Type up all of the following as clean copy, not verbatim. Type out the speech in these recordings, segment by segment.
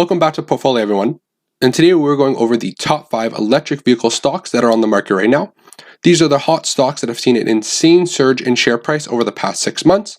Welcome back to Portfolio, everyone. And today we're going over the top 5 electric vehicle stocks that are on the market right now. These are the hot stocks that have seen an insane surge in share price over the past 6 months.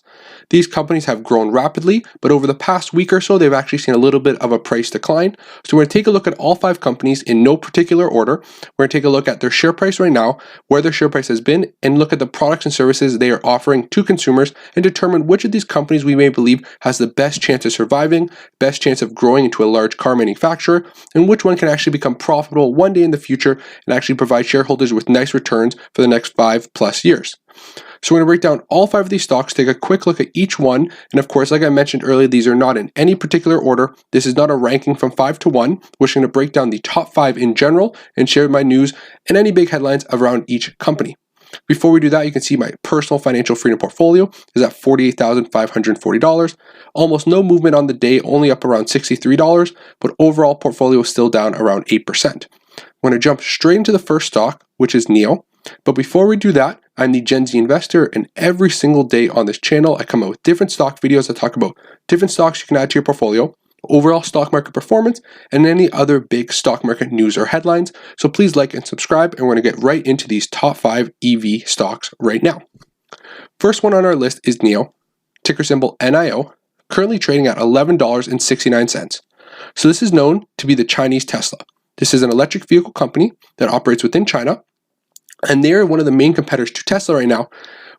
These companies have grown rapidly, but over the past week or so, they've actually seen a little bit of a price decline. So we're going to take a look at all 5 companies in no particular order. We're going to take a look at their share price right now, where their share price has been, and look at the products and services they are offering to consumers and determine which of these companies we may believe has the best chance of surviving, best chance of growing into a large car manufacturer, and which one can actually become profitable one day in the future and actually provide shareholders with nice returns for the next 5+ years. So we're going to break down all 5 of these stocks, take a quick look at each one, and of course, like I mentioned earlier, these are not in any particular order. This is not a ranking from 5 to 1. We're just going to break down the top 5 in general and share my news and any big headlines around each company. Before we do that, you can see my personal financial freedom portfolio is at $48,540. Almost no movement on the day, only up around $63, but overall portfolio is still down around 8%. I'm going to jump straight into the first stock, which is NIO. But before we do that, I'm the Gen Z investor, and every single day on this channel, I come out with different stock videos that talk about different stocks you can add to your portfolio, overall stock market performance, and any other big stock market news or headlines. So please like and subscribe, and we're going to get right into these top 5 EV stocks right now. First one on our list is NIO, ticker symbol NIO, currently trading at $11.69. So this is known to be the Chinese Tesla. This is an electric vehicle company that operates within China, and they're one of the main competitors to Tesla right now,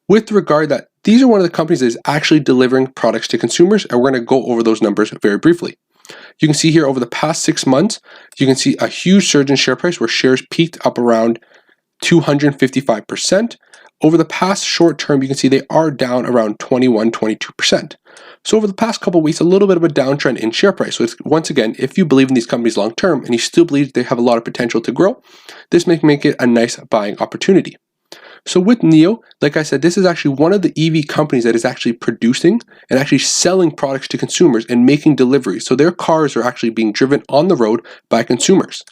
with regard that these are one of the companies that is actually delivering products to consumers, and we're going to go over those numbers very briefly. You can see here over the past 6 months, you can see a huge surge in share price where shares peaked up around 255%. Over the past short term, you can see they are down around 22%. So over the past couple of weeks, a little bit of a downtrend in share price. So it's, once again, if you believe in these companies long term and you still believe they have a lot of potential to grow, this may make it a nice buying opportunity. So with NIO, like I said, this is actually one of the EV companies that is actually producing and actually selling products to consumers and making deliveries. So their cars are actually being driven on the road by consumers.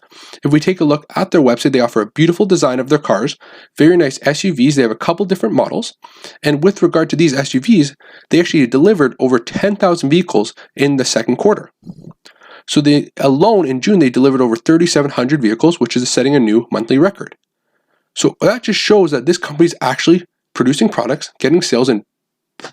If we take a look at their website, they offer a beautiful design of their cars, very nice SUVs. They have a couple different models. And with regard to these SUVs, they actually delivered over 10,000 vehicles in the second quarter. So they alone in June, they delivered over 3,700 vehicles, which is setting a new monthly record. So that just shows that this company is actually producing products, getting sales, and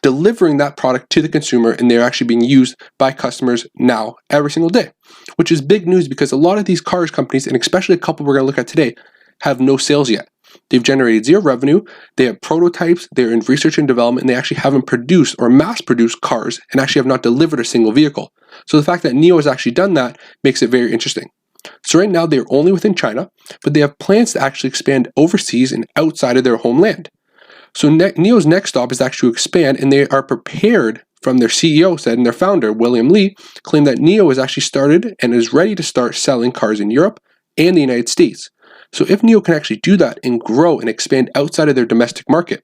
delivering that product to the consumer, and they're actually being used by customers now every single day, which is big news because a lot of these cars companies, and especially a couple we're going to look at today, have no sales yet. They've generated zero revenue, they have prototypes, they're in research and development, and they actually haven't produced or mass-produced cars and actually have not delivered a single vehicle. So the fact that NIO has actually done that makes it very interesting. So right now they're only within China, but they have plans to actually expand overseas and outside of their homeland. So NIO's next stop is actually to expand, and they are prepared, from their CEO said, and their founder, William Li, claimed that NIO has actually started and is ready to start selling cars in Europe and the United States. So if NIO can actually do that and grow and expand outside of their domestic market,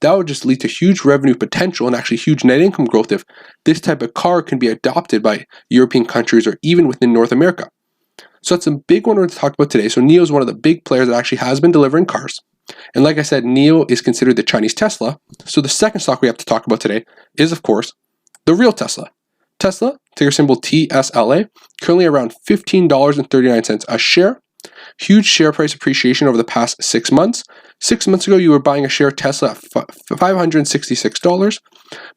that would just lead to huge revenue potential and actually huge net income growth if this type of car can be adopted by European countries or even within North America. So that's a big one we're going to talk about today. So NIO is one of the big players that actually has been delivering cars. And like I said, NIO is considered the Chinese Tesla. So the second stock we have to talk about today is, of course, the real Tesla. Tesla, ticker symbol TSLA, currently around $15.39 a share. Huge share price appreciation over the past 6 months. 6 months ago, you were buying a share of Tesla at $566.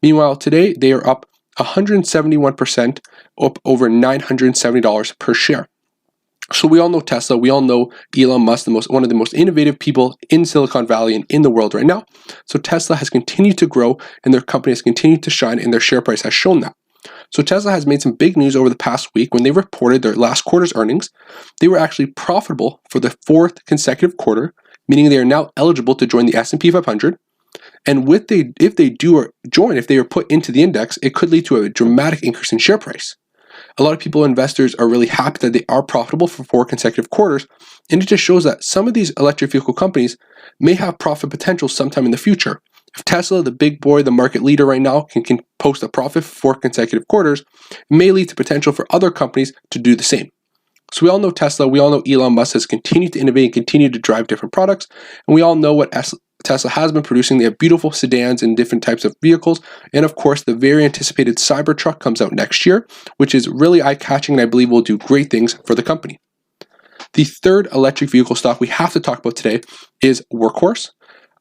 Meanwhile, today, they are up 171%, up over $970 per share. So we all know Tesla, we all know Elon Musk, one of the most innovative people in Silicon Valley and in the world right now. So Tesla has continued to grow and their company has continued to shine and their share price has shown that. So Tesla has made some big news over the past week when they reported their last quarter's earnings. They were actually profitable for the 4th consecutive quarter, meaning they are now eligible to join the S&P 500. And if they are put into the index, it could lead to a dramatic increase in share price. A lot of people, investors, are really happy that they are profitable for 4 consecutive quarters, and it just shows that some of these electric vehicle companies may have profit potential sometime in the future. If Tesla, the big boy, the market leader right now, can post a profit for 4 consecutive quarters, it may lead to potential for other companies to do the same. So we all know Tesla, we all know Elon Musk has continued to innovate and continue to drive different products, and we all know what Tesla has been producing. They have beautiful sedans and different types of vehicles. And of course, the very anticipated Cybertruck comes out next year, which is really eye-catching and I believe will do great things for the company. The third electric vehicle stock we have to talk about today is Workhorse,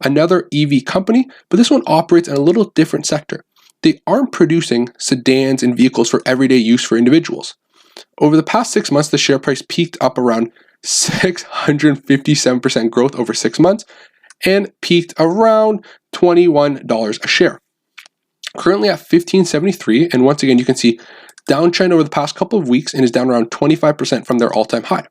another EV company, but this one operates in a little different sector. They aren't producing sedans and vehicles for everyday use for individuals. Over the past 6 months, the share price peaked up around 657% growth over 6 months and peaked around $21 a share. Currently at $15.73, and once again, you can see downtrend over the past couple of weeks and is down around 25% from their all-time high.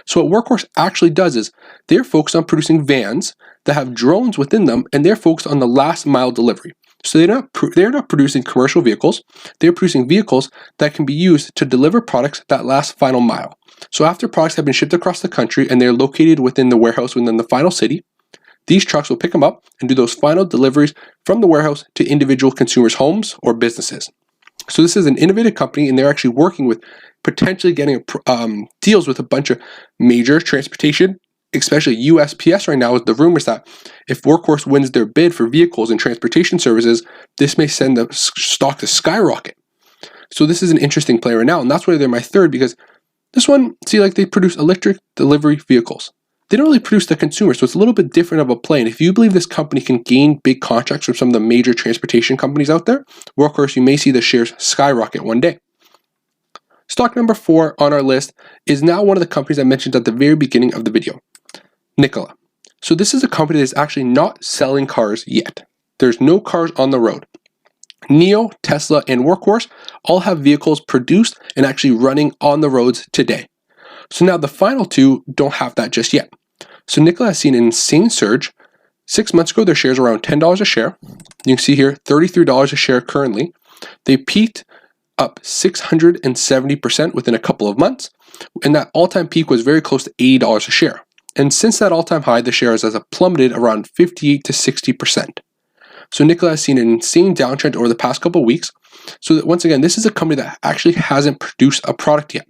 So what Workhorse actually does is they're focused on producing vans that have drones within them, and they're focused on the last mile delivery. So they're not producing commercial vehicles, they're producing vehicles that can be used to deliver products that last final mile. So after products have been shipped across the country and they're located within the warehouse within the final city, these trucks will pick them up and do those final deliveries from the warehouse to individual consumers' homes or businesses. So this is an innovative company, and they're actually working with potentially getting deals with a bunch of major transportation, especially USPS right now. With the rumors that if Workhorse wins their bid for vehicles and transportation services, this may send the stock to skyrocket. So this is an interesting play right now, and that's why they're my third, because this one, see, like they produce electric delivery vehicles. They don't really produce the consumer, so it's a little bit different of a play. And if you believe this company can gain big contracts from some of the major transportation companies out there, Workhorse, you may see the shares skyrocket one day. Stock number 4 on our list is now one of the companies I mentioned at the very beginning of the video, Nikola. So this is a company that's actually not selling cars yet. There's no cars on the road. NIO, Tesla, and Workhorse all have vehicles produced and actually running on the roads today. So now the final two don't have that just yet. So Nikola has seen an insane surge. 6 months ago, their shares were around $10 a share. You can see here, $33 a share currently. They peaked up 670% within a couple of months, and that all-time peak was very close to $80 a share. And since that all-time high, the shares has plummeted around 58 to 60%. So Nikola has seen an insane downtrend over the past couple of weeks. So that once again, this is a company that actually hasn't produced a product yet.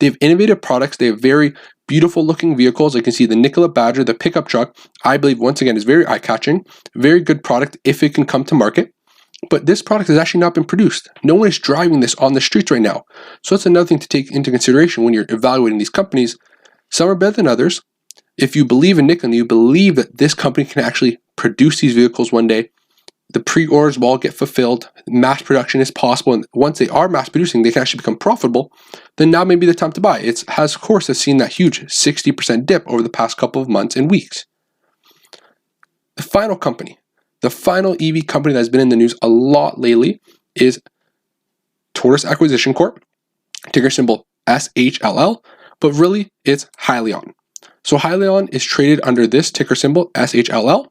They have innovative products. They have very beautiful looking vehicles. You can see the Nikola Badger, the pickup truck, I believe once again is very eye-catching, very good product if it can come to market. But this product has actually not been produced. No one is driving this on the streets right now. So that's another thing to take into consideration when you're evaluating these companies. Some are better than others. If you believe in Nikola and you believe that this company can actually produce these vehicles one day, the pre-orders will all get fulfilled, mass production is possible, and once they are mass producing, they can actually become profitable, then now may be the time to buy. It has, of course, seen that huge 60% dip over the past couple of months and weeks. The final company, the final EV company that's been in the news a lot lately is Tortoise Acquisition Corp, ticker symbol SHLL, but really it's Hyliion. So Hyliion is traded under this ticker symbol SHLL.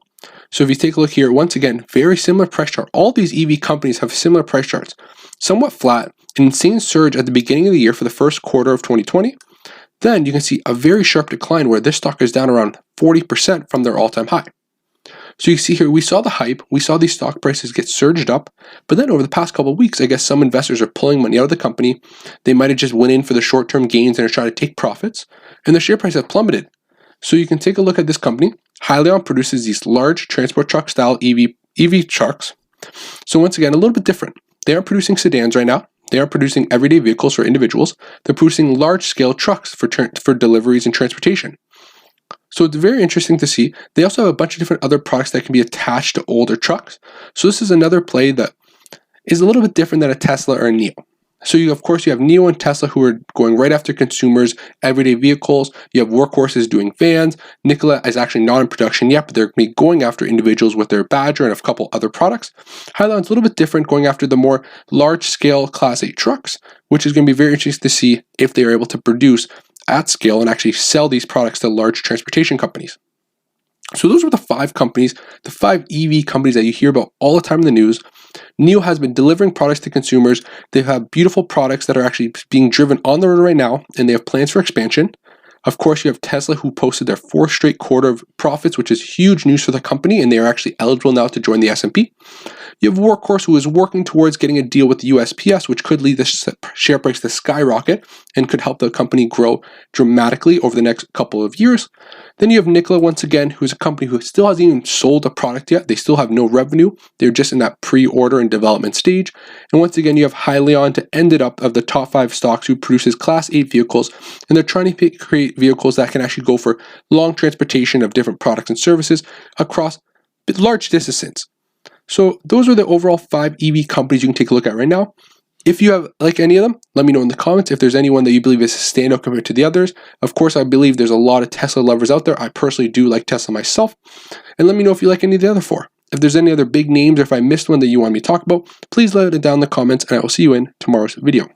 So if you take a look here, once again, very similar price chart. All these EV companies have similar price charts. Somewhat flat, an insane surge at the beginning of the year for the first quarter of 2020. Then you can see a very sharp decline where this stock is down around 40% from their all-time high. So you see here, we saw the hype, we saw these stock prices get surged up, but then over the past couple of weeks, I guess some investors are pulling money out of the company. They might have just went in for the short-term gains and are trying to take profits, and the share price has plummeted. So you can take a look at this company. Hyliion produces these large transport truck style EV trucks. So once again, a little bit different. They aren't producing sedans right now. They aren't producing everyday vehicles for individuals. They're producing large scale trucks for deliveries and transportation. So it's very interesting to see. They also have a bunch of different other products that can be attached to older trucks. So this is another play that is a little bit different than a Tesla or a NIO. So of course you have NIO and Tesla who are going right after consumers, everyday vehicles. You have Workhorses doing vans. Nikola is actually not in production yet, but they're going after individuals with their Badger and a couple other products. Hyliion's a little bit different, going after the more large-scale Class 8 trucks, which is going to be very interesting to see if they are able to produce at scale and actually sell these products to large transportation companies. So those were the 5 companies, the 5 EV companies that you hear about all the time in the news. NIO has been delivering products to consumers. They have beautiful products that are actually being driven on the road right now, and they have plans for expansion. Of course, you have Tesla, who posted their 4th straight quarter of profits, which is huge news for the company, and they are actually eligible now to join the S&P. You have Workhorse, who is working towards getting a deal with the USPS, which could lead the share price to skyrocket and could help the company grow dramatically over the next couple of years. Then you have Nikola once again, who's a company who still hasn't even sold a product yet. They still have no revenue. They're just in that pre-order and development stage. And once again, you have Hyliion to end it up of the top 5 stocks who produces Class 8 vehicles. And they're trying to create vehicles that can actually go for long transportation of different products and services across large distances. So those are the overall 5 EV companies you can take a look at right now. If you have like any of them, let me know in the comments if there's anyone that you believe is a standout compared to the others. Of course, I believe there's a lot of Tesla lovers out there. I personally do like Tesla myself. And let me know if you like any of the other 4. If there's any other big names or if I missed one that you want me to talk about, please let it down in the comments and I will see you in tomorrow's video.